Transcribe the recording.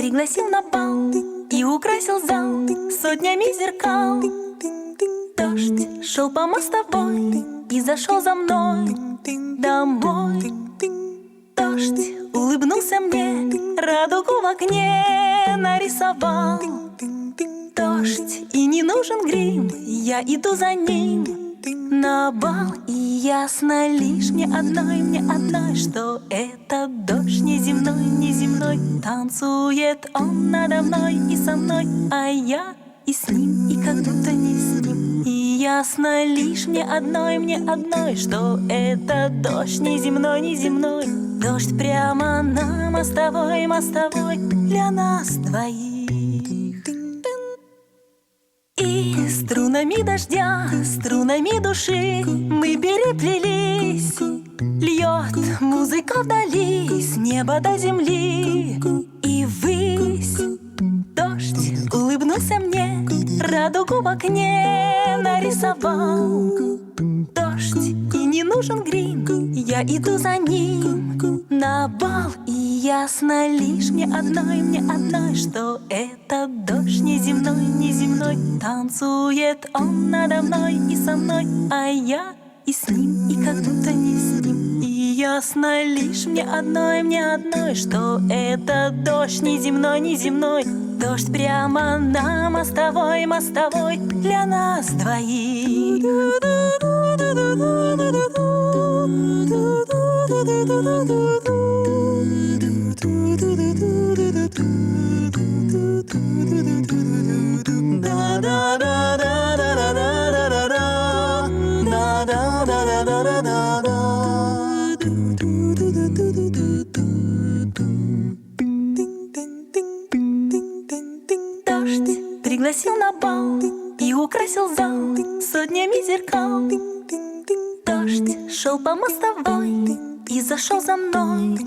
пригласил на бал и украсил зал сотнями зеркал. Дождь шел по мостовой и зашел за мной домой. Дождь улыбнулся мне, радугу в окне нарисовал. Дождь, и не нужен грим, я иду за ним на бал. И ясно лишь мне одной, что этот дождь неземной, неземной. Танцует он надо мной и со мной, а я и с ним, и как будто не с ним. И ясно лишь мне одной, что этот дождь неземной, неземной. Дождь прямо на мостовой, мостовой для нас двоих. И струнами дождя, струнами души мы переплелись. Льет музыка вдали, с неба до земли и ввысь. Дождь улыбнулся мне, радугу в окне нарисовал. Дождь, и не нужен грим, я иду за ним на бал. И ясно лишь мне одной, что этот дождь неземной, неземной. Танцует он надо мной и со мной, а я и с ним, и как будто не с ним. И ясно лишь мне одной, что этот дождь неземной, неземной. Дождь прямо на мостовой, мостовой для нас двоих. Дождь пригласил на бал и украсил зал сотнями зеркал. Дождь шел по мостовой и зашел за мной